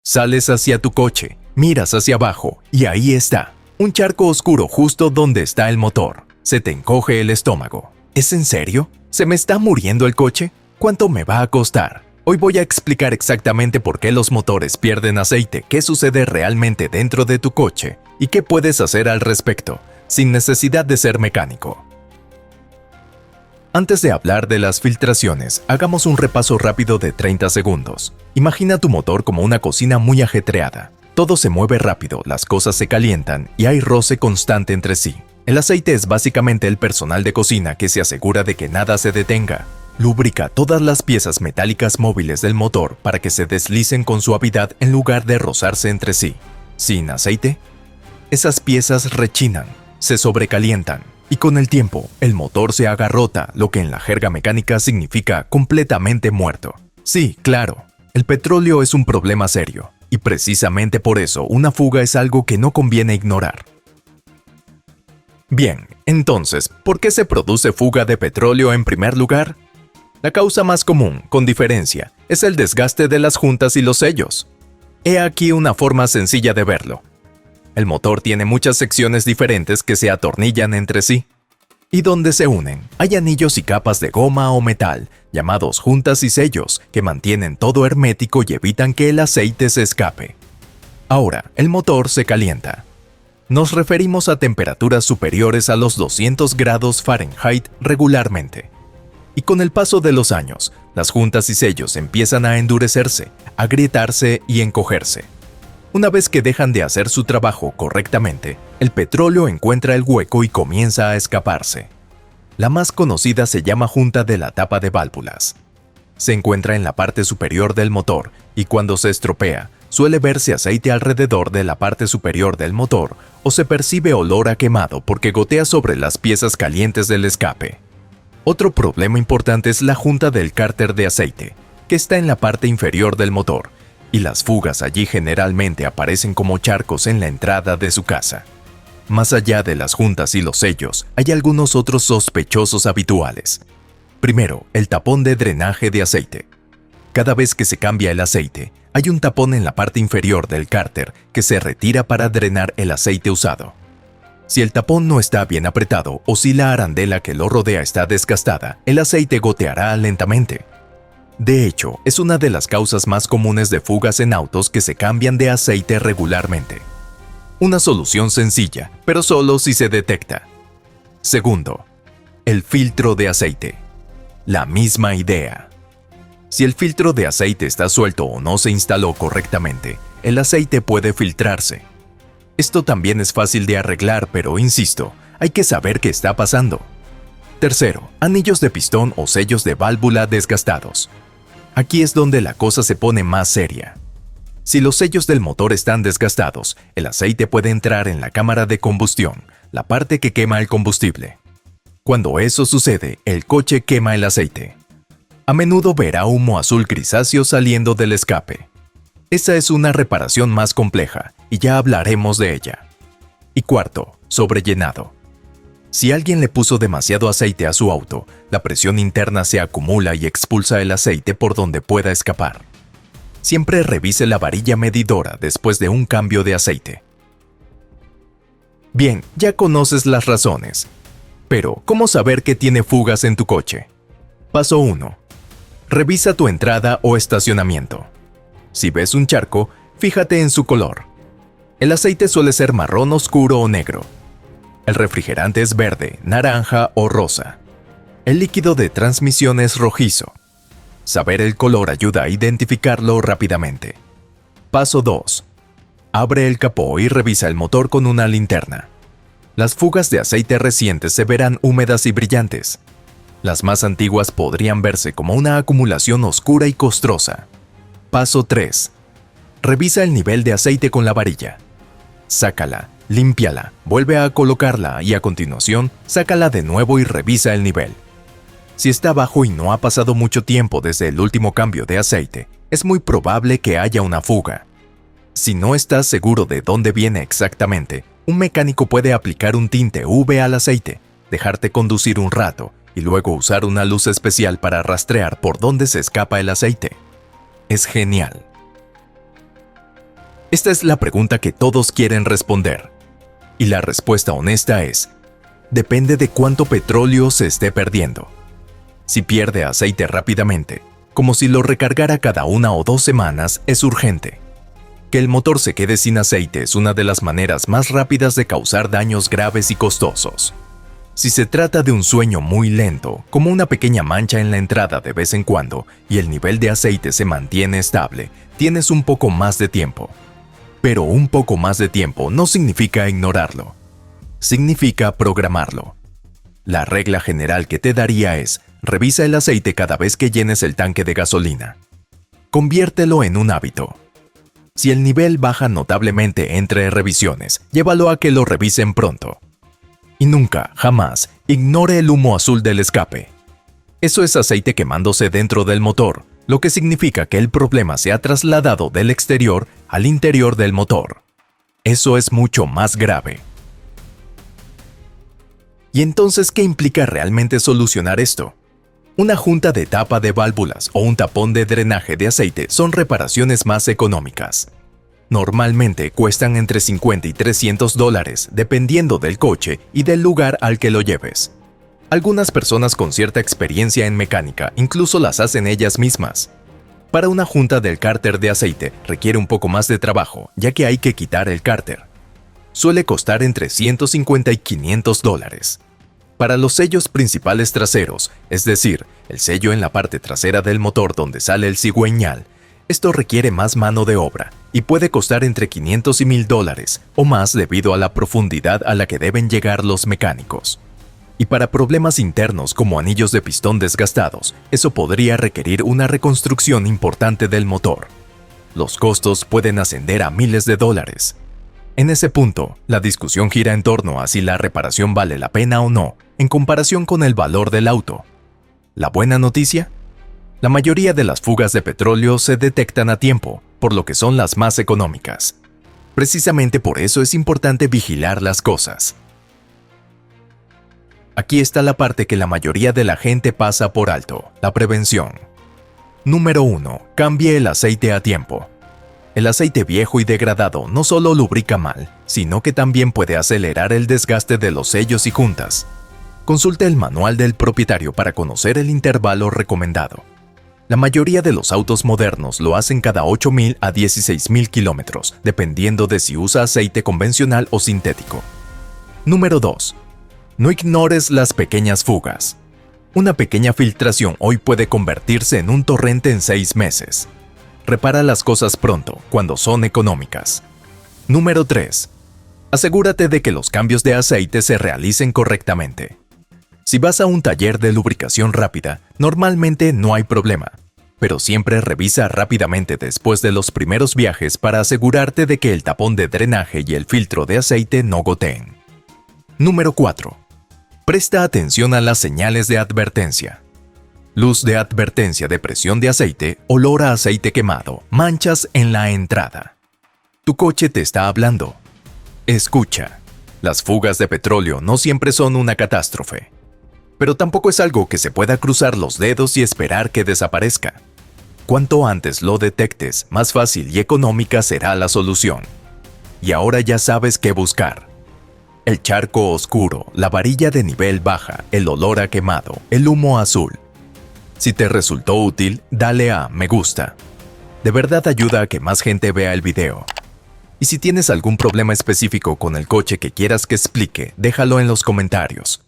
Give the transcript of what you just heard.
Sales hacia tu coche, miras hacia abajo y ahí está, un charco oscuro justo donde está el motor. Se te encoge el estómago. ¿Es en serio? ¿Se me está muriendo el coche? ¿Cuánto me va a costar? Hoy voy a explicar exactamente por qué los motores pierden aceite, qué sucede realmente dentro de tu coche y qué puedes hacer al respecto, sin necesidad de ser mecánico. Antes de hablar de las filtraciones, hagamos un repaso rápido de 30 segundos. Imagina tu motor como una cocina muy ajetreada. Todo se mueve rápido, las cosas se calientan y hay roce constante entre sí. El aceite es básicamente el personal de cocina que se asegura de que nada se detenga. Lubrica todas las piezas metálicas móviles del motor para que se deslicen con suavidad en lugar de rozarse entre sí. Sin aceite, esas piezas rechinan, se sobrecalientan y con el tiempo el motor se agarrota, lo que en la jerga mecánica significa completamente muerto. Sí, claro, el petróleo es un problema serio y precisamente por eso una fuga es algo que no conviene ignorar. Bien, entonces, ¿por qué se produce fuga de petróleo en primer lugar? La causa más común, con diferencia, es el desgaste de las juntas y los sellos. He aquí una forma sencilla de verlo. El motor tiene muchas secciones diferentes que se atornillan entre sí. Y donde se unen, hay anillos y capas de goma o metal, llamados juntas y sellos, que mantienen todo hermético y evitan que el aceite se escape. Ahora, el motor se calienta. Nos referimos a temperaturas superiores a los 200 grados Fahrenheit regularmente. Y con el paso de los años, las juntas y sellos empiezan a endurecerse, agrietarse y encogerse. Una vez que dejan de hacer su trabajo correctamente, el petróleo encuentra el hueco y comienza a escaparse. La más conocida se llama junta de la tapa de válvulas. Se encuentra en la parte superior del motor y cuando se estropea, suele verse aceite alrededor de la parte superior del motor o se percibe olor a quemado porque gotea sobre las piezas calientes del escape. Otro problema importante es la junta del cárter de aceite, que está en la parte inferior del motor, y las fugas allí generalmente aparecen como charcos en la entrada de su casa. Más allá de las juntas y los sellos, hay algunos otros sospechosos habituales. Primero, el tapón de drenaje de aceite. Cada vez que se cambia el aceite, hay un tapón en la parte inferior del cárter que se retira para drenar el aceite usado. Si el tapón no está bien apretado o si la arandela que lo rodea está desgastada, el aceite goteará lentamente. De hecho, es una de las causas más comunes de fugas en autos que se cambian de aceite regularmente. Una solución sencilla, pero solo si se detecta. Segundo, el filtro de aceite. La misma idea. Si el filtro de aceite está suelto o no se instaló correctamente, el aceite puede filtrarse. Esto también es fácil de arreglar, pero insisto, hay que saber qué está pasando. Tercero, anillos de pistón o sellos de válvula desgastados. Aquí es donde la cosa se pone más seria. Si los sellos del motor están desgastados, el aceite puede entrar en la cámara de combustión, la parte que quema el combustible. Cuando eso sucede, el coche quema el aceite. A menudo verá humo azul grisáceo saliendo del escape. Esa es una reparación más compleja, y ya hablaremos de ella. Y cuarto, sobrellenado. Si alguien le puso demasiado aceite a su auto, la presión interna se acumula y expulsa el aceite por donde pueda escapar. Siempre revise la varilla medidora después de un cambio de aceite. Bien, ya conoces las razones. Pero, ¿cómo saber que tiene fugas en tu coche? Paso 1. Revisa tu entrada o estacionamiento. Si ves un charco, fíjate en su color. El aceite suele ser marrón oscuro o negro. El refrigerante es verde, naranja o rosa. El líquido de transmisión es rojizo. Saber el color ayuda a identificarlo rápidamente. Paso 2. Abre el capó y revisa el motor con una linterna. Las fugas de aceite recientes se verán húmedas y brillantes. Las más antiguas podrían verse como una acumulación oscura y costrosa. Paso 3. Revisa el nivel de aceite con la varilla. Sácala, límpiala, vuelve a colocarla y a continuación, sácala de nuevo y revisa el nivel. Si está bajo y no ha pasado mucho tiempo desde el último cambio de aceite, es muy probable que haya una fuga. Si no estás seguro de dónde viene exactamente, un mecánico puede aplicar un tinte UV al aceite, dejarte conducir un rato y luego usar una luz especial para rastrear por dónde se escapa el aceite. Es genial. Esta es la pregunta que todos quieren responder. Y la respuesta honesta es, depende de cuánto petróleo se esté perdiendo. Si pierde aceite rápidamente, como si lo recargara cada 1 o 2 semanas, es urgente. Que el motor se quede sin aceite es una de las maneras más rápidas de causar daños graves y costosos. Si se trata de un sueño muy lento, como una pequeña mancha en la entrada de vez en cuando, y el nivel de aceite se mantiene estable, tienes un poco más de tiempo. Pero un poco más de tiempo no significa ignorarlo. Significa programarlo. La regla general que te daría es, revisa el aceite cada vez que llenes el tanque de gasolina. Conviértelo en un hábito. Si el nivel baja notablemente entre revisiones, llévalo a que lo revisen pronto. Y nunca, jamás, ignore el humo azul del escape. Eso es aceite quemándose dentro del motor, lo que significa que el problema se ha trasladado del exterior al interior del motor. Eso es mucho más grave. ¿Y entonces qué implica realmente solucionar esto? Una junta de tapa de válvulas o un tapón de drenaje de aceite son reparaciones más económicas. Normalmente cuestan entre $50 y $300, dependiendo del coche y del lugar al que lo lleves. Algunas personas con cierta experiencia en mecánica incluso las hacen ellas mismas. Para una junta del cárter de aceite requiere un poco más de trabajo, ya que hay que quitar el cárter. Suele costar entre $150 y $500. Para los sellos principales traseros, es decir, el sello en la parte trasera del motor donde sale el cigüeñal, esto requiere más mano de obra y puede costar entre $500 y $1000 o más debido a la profundidad a la que deben llegar los mecánicos. Y para problemas internos como anillos de pistón desgastados, eso podría requerir una reconstrucción importante del motor. Los costos pueden ascender a miles de dólares. En ese punto, la discusión gira en torno a si la reparación vale la pena o no, en comparación con el valor del auto. ¿La buena noticia? La mayoría de las fugas de petróleo se detectan a tiempo, por lo que son las más económicas. Precisamente por eso es importante vigilar las cosas. Aquí está la parte que la mayoría de la gente pasa por alto, la prevención. Número 1. Cambie el aceite a tiempo. El aceite viejo y degradado no solo lubrica mal, sino que también puede acelerar el desgaste de los sellos y juntas. Consulte el manual del propietario para conocer el intervalo recomendado. La mayoría de los autos modernos lo hacen cada 8.000 a 16.000 kilómetros, dependiendo de si usa aceite convencional o sintético. Número 2. No ignores las pequeñas fugas. Una pequeña filtración hoy puede convertirse en un torrente en 6 meses. Repara las cosas pronto, cuando son económicas. Número 3. Asegúrate de que los cambios de aceite se realicen correctamente. Si vas a un taller de lubricación rápida, normalmente no hay problema, pero siempre revisa rápidamente después de los primeros viajes para asegurarte de que el tapón de drenaje y el filtro de aceite no goteen. Número 4. Presta atención a las señales de advertencia. Luz de advertencia de presión de aceite, olor a aceite quemado, manchas en la entrada. Tu coche te está hablando. Escucha. Las fugas de petróleo no siempre son una catástrofe, pero tampoco es algo que se pueda cruzar los dedos y esperar que desaparezca. Cuanto antes lo detectes, más fácil y económica será la solución. Y ahora ya sabes qué buscar. El charco oscuro, la varilla de nivel baja, el olor a quemado, el humo azul. Si te resultó útil, dale a me gusta. De verdad ayuda a que más gente vea el video. Y si tienes algún problema específico con el coche que quieras que explique, déjalo en los comentarios.